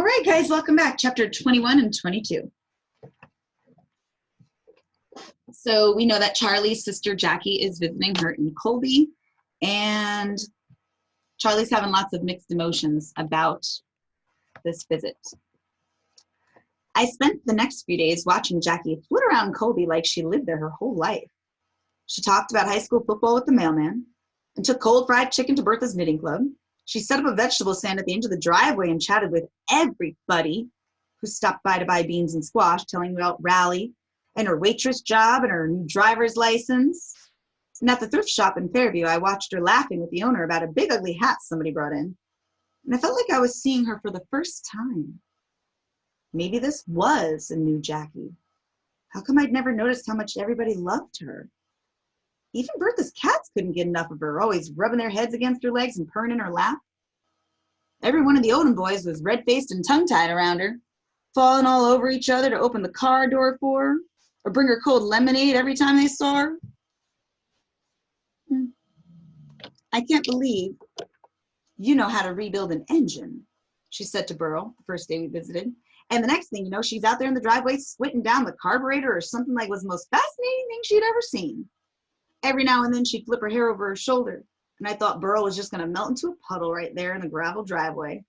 right, guys, welcome back. Chapter 21 and 22. So we know that Charlie's sister Jackie is visiting her in Colby, and Charlie's having lots of mixed emotions about this visit. I spent the next few days watching Jackie flit around Colby like she lived there her whole life. She talked about high school football with the mailman and took cold fried chicken to Bertha's knitting club. She set up a vegetable stand at the end of the driveway and chatted with everybody who stopped by to buy beans and squash, telling about Rally and her waitress job and her new driver's license. And at the thrift shop in Fairview, I watched her laughing with the owner about a big ugly hat somebody brought in. And I felt like I was seeing her for the first time. Maybe this was a new Jackie. How come I'd never noticed how much everybody loved her? Even Bertha's cats couldn't get enough of her, always rubbing their heads against her legs and purring in her lap. Every one of the Odum boys was red-faced and tongue-tied around her, falling all over each other to open the car door for her, or bring her cold lemonade every time they saw her. I can't believe you know how to rebuild an engine, she said to Burl the first day we visited. And the next thing you know, she's out there in the driveway squinting down the carburetor or something like was the most fascinating thing she'd ever seen. Every now and then she'd flip her hair over her shoulder, and I thought Burl was just going to melt into a puddle right there in the gravel driveway.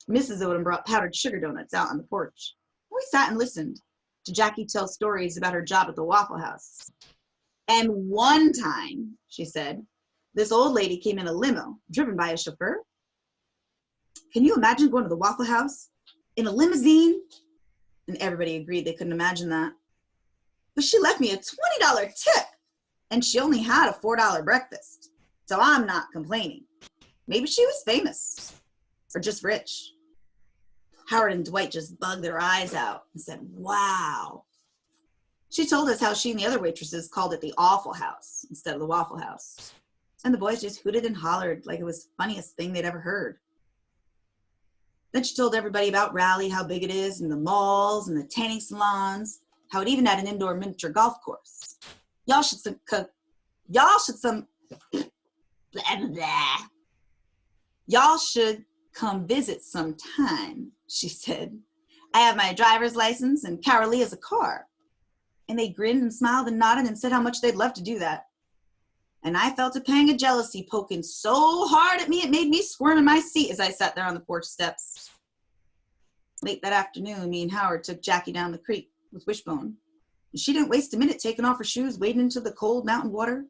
Mrs. Odum brought powdered sugar donuts out on the porch. We sat and listened to Jackie tell stories about her job at the Waffle House. And one time, she said, this old lady came in a limo, driven by a chauffeur. Can you imagine going to the Waffle House in a limousine? And everybody agreed they couldn't imagine that. But she left me a $20 tip, and she only had a $4 breakfast. So I'm not complaining. Maybe she was famous, or just rich. Howard and Dwight just bugged their eyes out and said, wow. She told us how she and the other waitresses called it the Awful House instead of the Waffle House. And the boys just hooted and hollered like it was the funniest thing they'd ever heard. Then she told everybody about Rally, how big it is, and the malls and the tanning salons, how it even had an indoor miniature golf course. Y'all should come visit sometime, she said. I have my driver's license and Carolee has a car. And they grinned and smiled and nodded and said how much they'd love to do that. And I felt a pang of jealousy poking so hard at me it made me squirm in my seat as I sat there on the porch steps. Late that afternoon, me and Howard took Jackie down the creek with Wishbone. And she didn't waste a minute taking off her shoes, wading into the cold mountain water,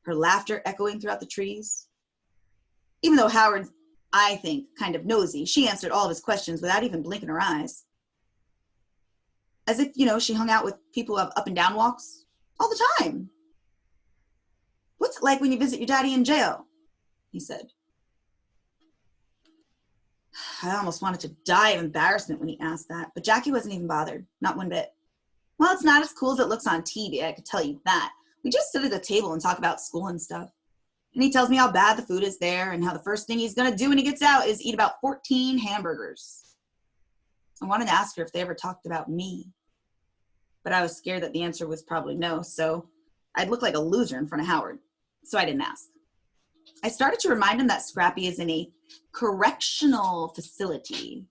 her laughter echoing throughout the trees. Even though Howard, I think, kind of nosy, she answered all of his questions without even blinking her eyes. As if, she hung out with people who have up and down walks all the time. What's it like when you visit your daddy in jail? He said. I almost wanted to die of embarrassment when he asked that, but Jackie wasn't even bothered, not one bit. Well, it's not as cool as it looks on TV, I could tell you that. We just sit at the table and talk about school and stuff. And he tells me how bad the food is there and how the first thing he's going to do when he gets out is eat about 14 hamburgers. I wanted to ask her if they ever talked about me, but I was scared that the answer was probably no, so I'd look like a loser in front of Howard. So I didn't ask. I started to remind him that Scrappy is in a correctional facility,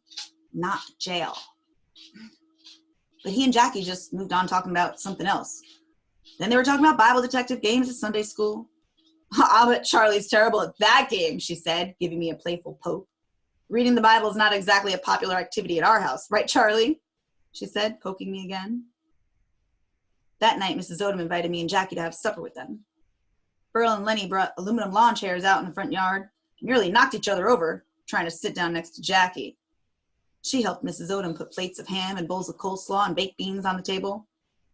not jail. But he and Jackie just moved on talking about something else. Then they were talking about Bible detective games at Sunday school. I'll bet Charlie's terrible at that game, she said, giving me a playful poke. Reading the Bible is not exactly a popular activity at our house, right, Charlie? She said, poking me again. That night, Mrs. Odum invited me and Jackie to have supper with them. Burl and Lenny brought aluminum lawn chairs out in the front yard, nearly knocked each other over, trying to sit down next to Jackie. She helped Mrs. Odum put plates of ham and bowls of coleslaw and baked beans on the table,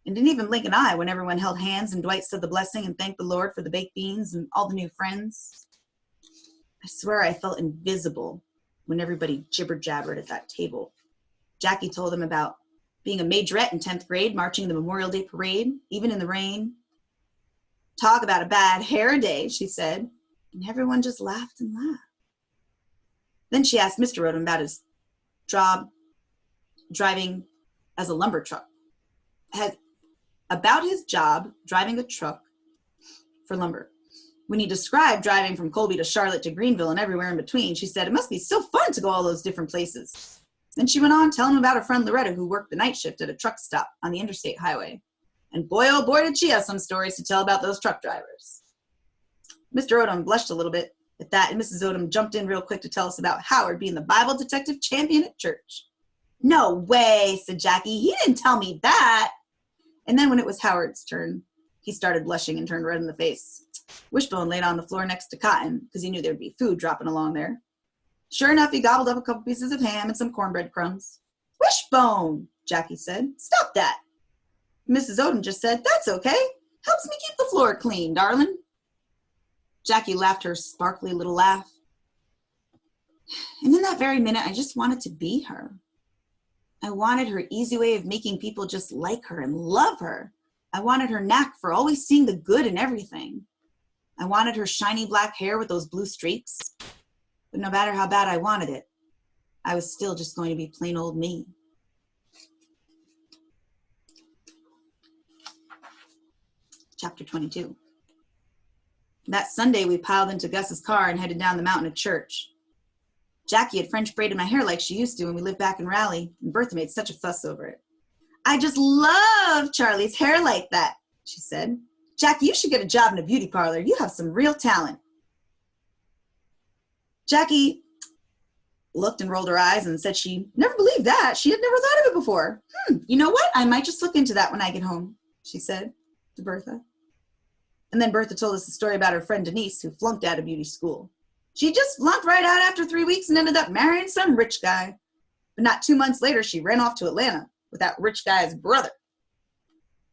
and didn't even blink an eye when everyone held hands and Dwight said the blessing and thanked the Lord for the baked beans and all the new friends. I swear I felt invisible when everybody jibber-jabbered at that table. Jackie told them about being a majorette in 10th grade, marching the Memorial Day parade, even in the rain. Talk about a bad hair day, she said, and everyone just laughed and laughed. Then she asked Mr. Odum about his job driving as a lumber truck. About his job driving a truck for lumber. When he described driving from Colby to Charlotte to Greenville and everywhere in between, she said, it must be so fun to go all those different places. Then she went on telling him about her friend Loretta, who worked the night shift at a truck stop on the interstate highway. And boy, oh boy, did she have some stories to tell about those truck drivers. Mr. Odum blushed a little bit at that, and Mrs. Odum jumped in real quick to tell us about Howard being the Bible detective champion at church. No way, said Jackie. He didn't tell me that. And then when it was Howard's turn, he started blushing and turned red in the face. Wishbone laid on the floor next to Cotton because he knew there'd be food dropping along there. Sure enough, he gobbled up a couple pieces of ham and some cornbread crumbs. Wishbone, Jackie said. Stop that. Mrs. Odum just said, that's okay. Helps me keep the floor clean, darling. Jackie laughed her sparkly little laugh. And in that very minute, I just wanted to be her. I wanted her easy way of making people just like her and love her. I wanted her knack for always seeing the good in everything. I wanted her shiny black hair with those blue streaks. But no matter how bad I wanted it, I was still just going to be plain old me. Chapter 22. That Sunday, we piled into Gus's car and headed down the mountain to church. Jackie had French braided my hair like she used to when we lived back in Raleigh, and Bertha made such a fuss over it. I just love Charlie's hair like that, she said. Jackie, you should get a job in a beauty parlor. You have some real talent. Jackie looked and rolled her eyes and said she never believed that. She had never thought of it before. You know what? I might just look into that when I get home, she said to Bertha. And then Bertha told us a story about her friend Denise, who flunked out of beauty school. She just flunked right out after 3 weeks and ended up marrying some rich guy. But not 2 months later, she ran off to Atlanta with that rich guy's brother.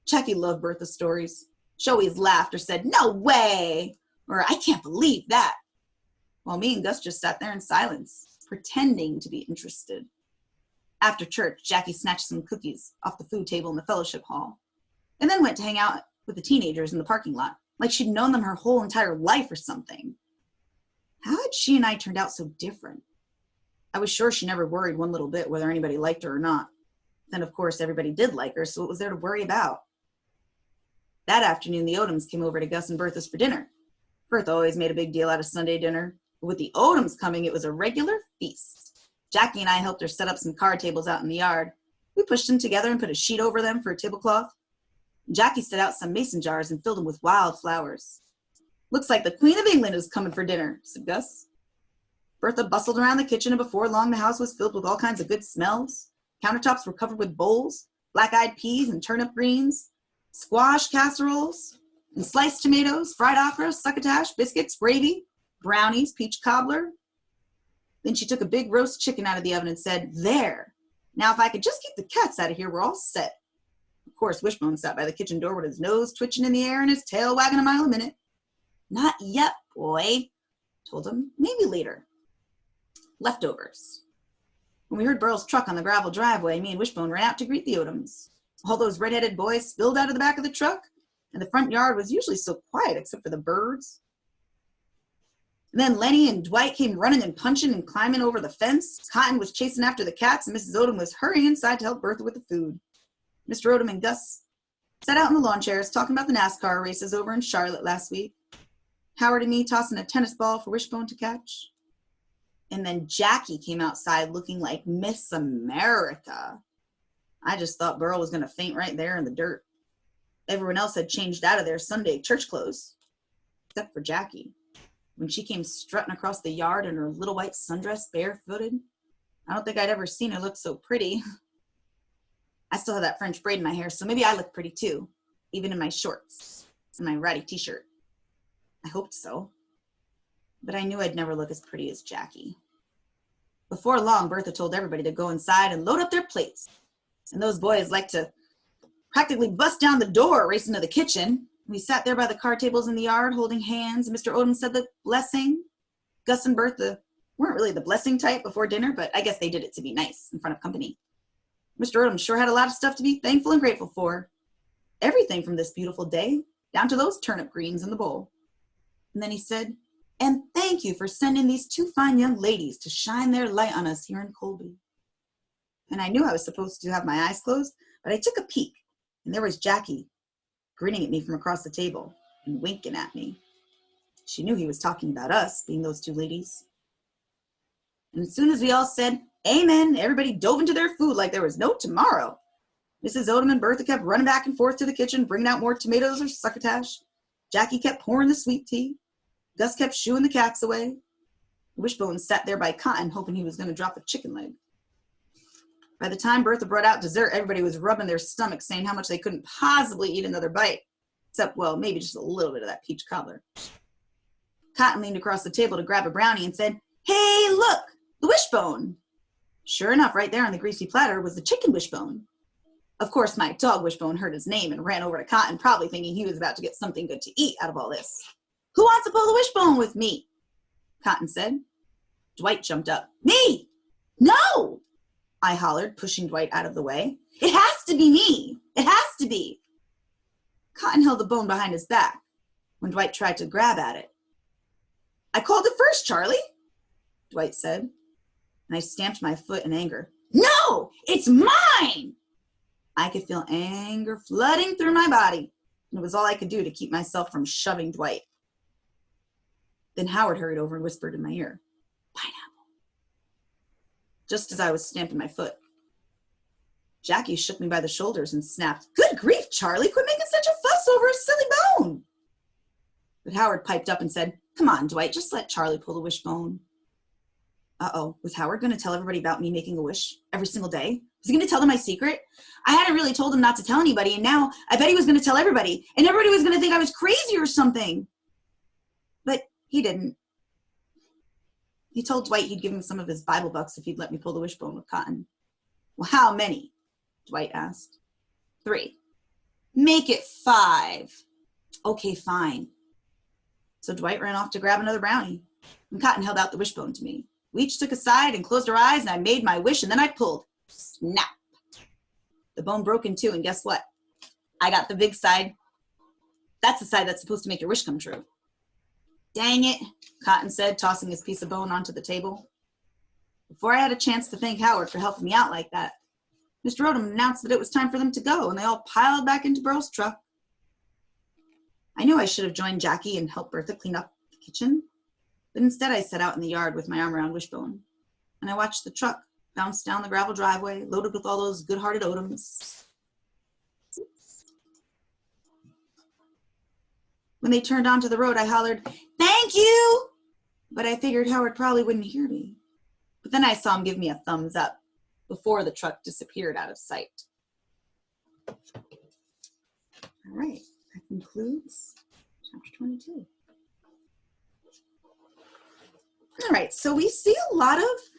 Jackie loved Bertha's stories. She always laughed or said, no way, or I can't believe that. While me and Gus just sat there in silence, pretending to be interested. After church, Jackie snatched some cookies off the food table in the fellowship hall, and then went to hang out with the teenagers in the parking lot, like she'd known them her whole entire life or something. How had she and I turned out so different? I was sure she never worried one little bit whether anybody liked her or not. Then, of course, everybody did like her, so what was there to worry about? That afternoon, the Odums came over to Gus and Bertha's for dinner. Bertha always made a big deal out of Sunday dinner, but with the Odums coming, it was a regular feast. Jackie and I helped her set up some card tables out in the yard. We pushed them together and put a sheet over them for a tablecloth. Jackie set out some mason jars and filled them with wild flowers. Looks like the Queen of England is coming for dinner, said Gus. Bertha bustled around the kitchen, and before long the house was filled with all kinds of good smells. Countertops were covered with bowls, black-eyed peas and turnip greens, squash casseroles, and sliced tomatoes, fried okra, succotash, biscuits, gravy, brownies, peach cobbler. Then she took a big roast chicken out of the oven and said, there. Now if I could just keep the cats out of here, we're all set. Of course, Wishbone sat by the kitchen door with his nose twitching in the air and his tail wagging a mile a minute. Not yet, boy, told him. Maybe later. Leftovers. When we heard Burl's truck on the gravel driveway, me and Wishbone ran out to greet the Odums. All those red-headed boys spilled out of the back of the truck, and the front yard was usually so quiet except for the birds. And then Lenny and Dwight came running and punching and climbing over the fence. Cotton was chasing after the cats, and Mrs. Odum was hurrying inside to help Bertha with the food. Mr. Odum and Gus sat out in the lawn chairs talking about the NASCAR races over in Charlotte last week. Howard and me tossing a tennis ball for Wishbone to catch. And then Jackie came outside looking like Miss America. I just thought Burl was going to faint right there in the dirt. Everyone else had changed out of their Sunday church clothes, except for Jackie. When she came strutting across the yard in her little white sundress, barefooted, I don't think I'd ever seen her look so pretty. I still have that French braid in my hair, so maybe I look pretty too, even in my shorts and my ratty t-shirt. I hoped so. But I knew I'd never look as pretty as Jackie. Before long, Bertha told everybody to go inside and load up their plates. And those boys liked to practically bust down the door, racing to the kitchen. We sat there by the card tables in the yard, holding hands, and Mr. Odum said the blessing. Gus and Bertha weren't really the blessing type before dinner, but I guess they did it to be nice in front of company. Mr. Odum sure had a lot of stuff to be thankful and grateful for. Everything from this beautiful day, down to those turnip greens in the bowl. And then he said, and thank you for sending these two fine young ladies to shine their light on us here in Colby. And I knew I was supposed to have my eyes closed, but I took a peek, and there was Jackie, grinning at me from across the table and winking at me. She knew he was talking about us, being those two ladies. And as soon as we all said, Amen. Everybody dove into their food like there was no tomorrow. Mrs. Odum and Bertha kept running back and forth to the kitchen, bringing out more tomatoes or succotash. Jackie kept pouring the sweet tea. Gus kept shooing the cats away. Wishbone sat there by Cotton, hoping he was going to drop a chicken leg. By the time Bertha brought out dessert, everybody was rubbing their stomachs, saying how much they couldn't possibly eat another bite. Except, well, maybe just a little bit of that peach cobbler. Cotton leaned across the table to grab a brownie and said, "Hey, look, the wishbone." Sure enough, right there on the greasy platter was the chicken wishbone. Of course, my dog Wishbone heard his name and ran over to Cotton, probably thinking he was about to get something good to eat out of all this. "Who wants to pull the wishbone with me?" Cotton said. Dwight jumped up. "Me! No!" I hollered, pushing Dwight out of the way. "It has to be me! It has to be!" Cotton held the bone behind his back when Dwight tried to grab at it. "I called it first, Charlie," Dwight said, and I stamped my foot in anger. "No! It's mine!" I could feel anger flooding through my body, and it was all I could do to keep myself from shoving Dwight. Then Howard hurried over and whispered in my ear, "Pineapple," just as I was stamping my foot. Jackie shook me by the shoulders and snapped, "Good grief, Charlie, quit making such a fuss over a silly bone." But Howard piped up and said, "Come on, Dwight, just let Charlie pull the wishbone." Uh-oh, was Howard going to tell everybody about me making a wish every single day? Was he going to tell them my secret? I hadn't really told him not to tell anybody, and now I bet he was going to tell everybody, and everybody was going to think I was crazy or something. But he didn't. He told Dwight he'd give him some of his Bible bucks if he'd let me pull the wishbone with Cotton. "Well, how many?" Dwight asked. "3. "Make it 5. "Okay, fine." So Dwight ran off to grab another brownie, and Cotton held out the wishbone to me. We each took a side and closed our eyes, and I made my wish, and then I pulled. Snap! The bone broke in two, and guess what? I got the big side. That's the side that's supposed to make your wish come true. "Dang it," Cotton said, tossing his piece of bone onto the table. Before I had a chance to thank Howard for helping me out like that, Mr. Odum announced that it was time for them to go, and they all piled back into Burl's truck. I knew I should have joined Jackie and helped Bertha clean up the kitchen, but instead I sat out in the yard with my arm around Wishbone, and I watched the truck bounce down the gravel driveway, loaded with all those good-hearted Odums. When they turned onto the road, I hollered, "Thank you!" But I figured Howard probably wouldn't hear me. But then I saw him give me a thumbs up before the truck disappeared out of sight. All right, that concludes chapter 22. All right, so we see a lot of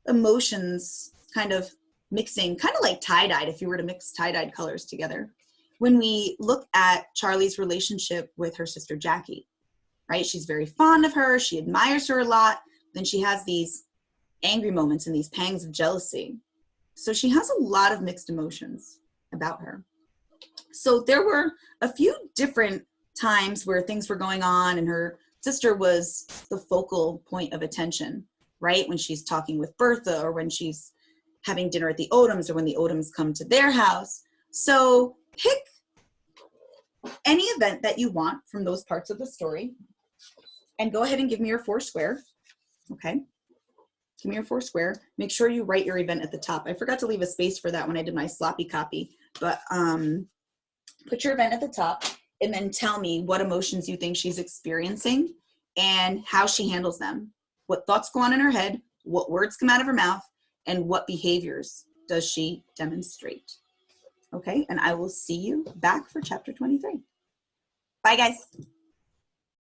emotions kind of mixing, kind of like tie-dyed, if you were to mix tie-dyed colors together, when we look at Charlie's relationship with her sister Jackie, right? She's very fond of her, she admires her a lot, then she has these angry moments and these pangs of jealousy. So she has a lot of mixed emotions about her. So there were a few different times where things were going on and her sister was the focal point of attention, right? When she's talking with Bertha, or when she's having dinner at the Odums, or when the Odums come to their house. So pick any event that you want from those parts of the story and go ahead and give me your 4 square. Okay, give me your 4 square. Make sure you write your event at the top. I forgot to leave a space for that when I did my sloppy copy, but put your event at the top and then tell me what emotions you think she's experiencing and how she handles them. What thoughts go on in her head, what words come out of her mouth, and what behaviors does she demonstrate. Okay, and I will see you back for chapter 23. Bye, guys.